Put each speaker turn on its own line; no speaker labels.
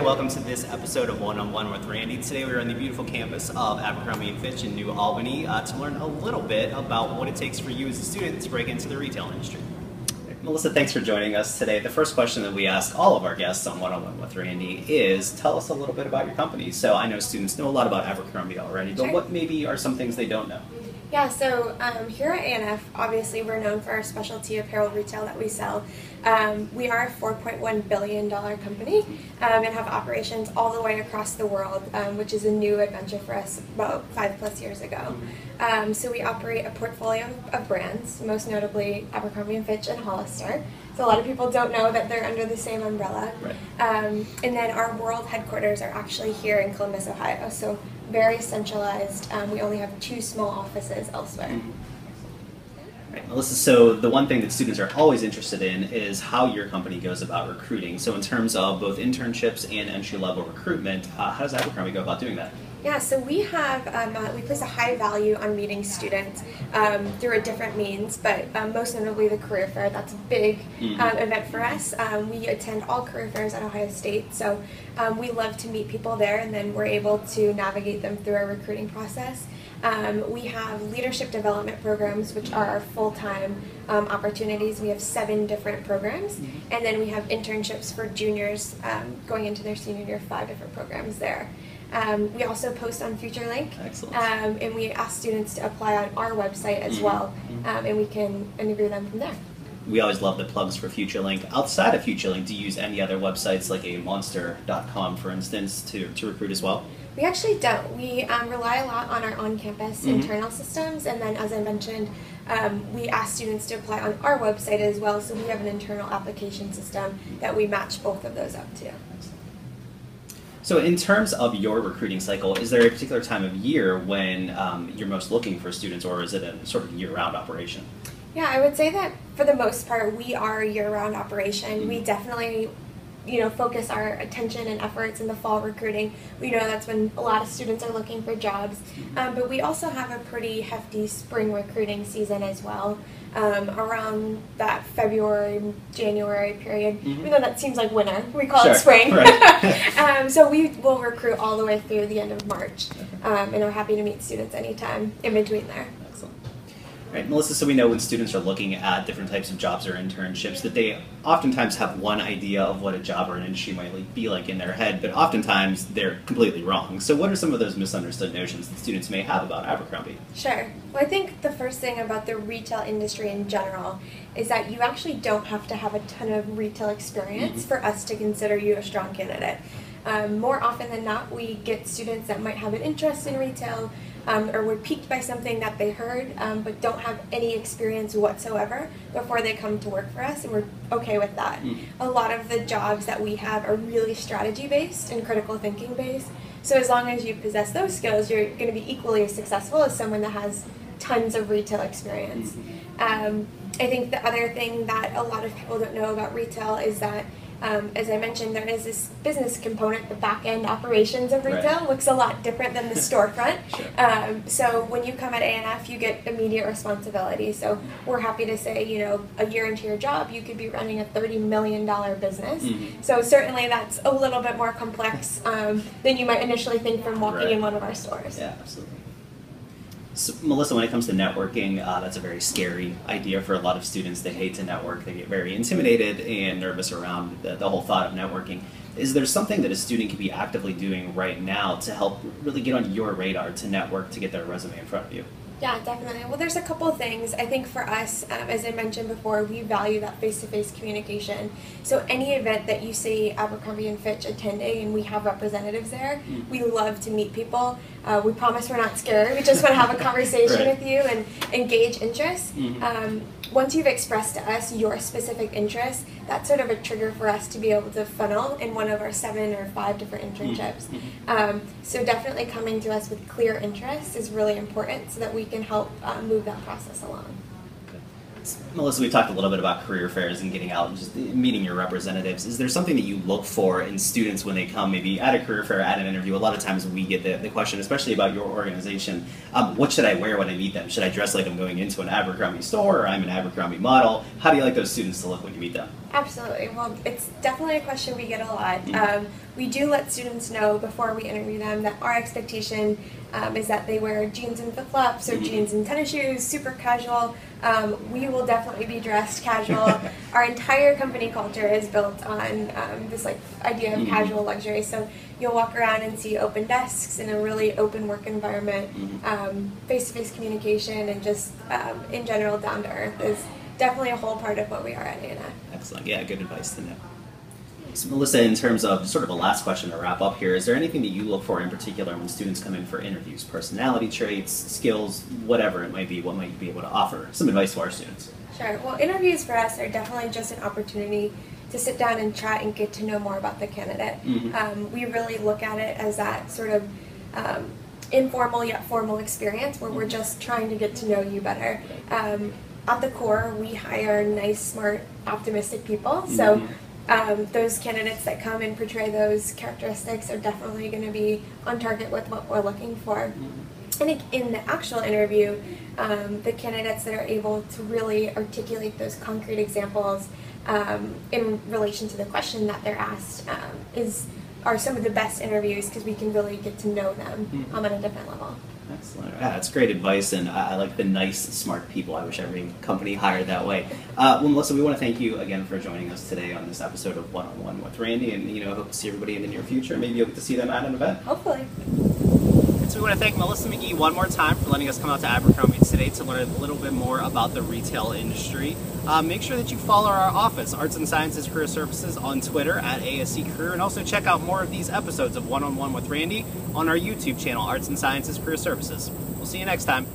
welcome to this episode of One-on-One with Randy. Today we're on the beautiful campus of Abercrombie Fitch in New Albany to learn a little bit about what it takes for you as a student to break into the retail industry. Melissa, thanks for joining us today. The first question that we ask all of our guests on One-on-One with Randy is, tell us a little bit about your company. So I know students know a lot about Abercrombie already, but what maybe are some things they don't know?
Yeah, so here at A&F, obviously we're known for our specialty apparel retail that we sell. We are a $4.1 billion company and have operations all the way across the world, which is a new adventure for us about 5+ years ago. So we operate a portfolio of brands, most notably Abercrombie Fitch and Hollister. So a lot of people don't know that they're under the same umbrella. Right. And then our world headquarters are actually here in Columbus, Ohio. So very centralized. We only have 2 small offices elsewhere.
Right, Melissa, so the one thing that students are always interested in is how your company goes about recruiting. So in terms of both internships and entry-level recruitment, how does Abercrombie go about doing that?
Yeah, so we have, we place a high value on meeting students through a different means, but most notably the career fair. That's a big event for us. We attend all career fairs at Ohio State, so we love to meet people there, and then we're able to navigate them through our recruiting process. We have leadership development programs, which are our full-time opportunities. We have 7 different programs, and then we have internships for juniors going into their senior year, 5 different programs there. We also post on FutureLink, and we ask students to apply on our website as well, and we can interview them from there.
We always love the plugs for FutureLink. Outside of FutureLink, do you use any other websites like a monster.com, for instance, to recruit as well?
We actually don't. We rely a lot on our on-campus internal systems, and then, as I mentioned, we ask students to apply on our website as well, so we have an internal application system that we match both of those up to.
So in terms of your recruiting cycle, is there a particular time of year when you're most looking for students, or is it a sort of year-round operation?
Yeah, I would say that for the most part, we are a year-round operation. We definitely focus our attention and efforts in the fall recruiting. We know that's when a lot of students are looking for jobs, but we also have a pretty hefty spring recruiting season as well, around that February, January period. Even though that seems like winter, we call it spring. Right. So we will recruit all the way through the end of March, and are happy to meet students anytime in between there.
Right, Melissa, so we know when students are looking at different types of jobs or internships that they oftentimes have one idea of what a job or an industry might be like in their head, but oftentimes they're completely wrong. So what are some of those misunderstood notions that students may have about Abercrombie?
Sure. Well, I think the first thing about the retail industry in general is that you actually don't have to have a ton of retail experience for us to consider you a strong candidate. More often than not, we get students that might have an interest in retail, or were piqued by something that they heard, but don't have any experience whatsoever before they come to work for us, and we're okay with that. A lot of the jobs that we have are really strategy-based and critical thinking-based, so as long as you possess those skills, you're going to be equally as successful as someone that has tons of retail experience. I think the other thing that a lot of people don't know about retail is that as I mentioned, there is this business component. The back-end operations of retail looks a lot different than the storefront. So when you come at A&F, you get immediate responsibility. So we're happy to say, a year into your job, you could be running a $30 million business. So certainly that's a little bit more complex than you might initially think from walking in one of our stores.
Yeah, absolutely. So, Melissa, when it comes to networking, that's a very scary idea for a lot of students. They hate to network. They get very intimidated and nervous around the whole thought of networking. Is there something that a student could be actively doing right now to help really get on your radar to network, to get their resume in front of you?
Yeah, definitely. Well, there's a couple of things. I think for us, as I mentioned before, we value that face-to-face communication. So any event that you see Abercrombie & Fitch attending and we have representatives there, we love to meet people. We promise we're not scared. We just want to have a conversation with you and engage interest. Once you've expressed to us your specific interest, that's sort of a trigger for us to be able to funnel in one of our 7 or 5 different internships. So definitely coming to us with clear interest is really important so that we can help move that process along.
Melissa, we talked a little bit about career fairs and getting out and just meeting your representatives. Is there something that you look for in students when they come, maybe at a career fair, at an interview? A lot of times we get the question, especially about your organization, what should I wear when I meet them? Should I dress like I'm going into an Abercrombie store, or I'm an Abercrombie model? How do you like those students to look when you meet them?
Absolutely. Well, it's definitely a question we get a lot. we do let students know before we interview them that our expectation is that they wear jeans and flip-flops or jeans and tennis shoes, super casual. We will definitely be dressed casual. Our entire company culture is built on this like idea of casual luxury. So you'll walk around and see open desks in a really open work environment, face-to-face communication, and just in general down to earth is definitely a whole part of what we are at ANA.
Excellent. Yeah, good advice to know. So Melissa, in terms of sort of a last question to wrap up here, is there anything that you look for in particular when students come in for interviews? Personality traits, skills, whatever it might be, what might you be able to offer? Some advice to our students.
Sure. Well, interviews for us are definitely just an opportunity to sit down and chat and get to know more about the candidate. We really look at it as that sort of informal yet formal experience where we're just trying to get to know you better. At the core, we hire nice, smart, optimistic people. So those candidates that come and portray those characteristics are definitely going to be on target with what we're looking for. I think in the actual interview, the candidates that are able to really articulate those concrete examples in relation to the question that they're asked are some of the best interviews because we can really get to know them on a different level.
Excellent. Yeah, that's great advice, and I like the nice, smart people. I wish every company hired that way. Well, Melissa, we want to thank you again for joining us today on this episode of One-on-One with Randy, and I hope to see everybody in the near future. Maybe you'll get to see them at an event.
Hopefully.
So we want to thank Melissa McGhee one more time for letting us come out to Abercrombie today to learn a little bit more about the retail industry. Make sure that you follow our office, Arts and Sciences Career Services, on Twitter at ASC Career, and also check out more of these episodes of One-on-One with Randy on our YouTube channel, Arts and Sciences Career Services. We'll see you next time.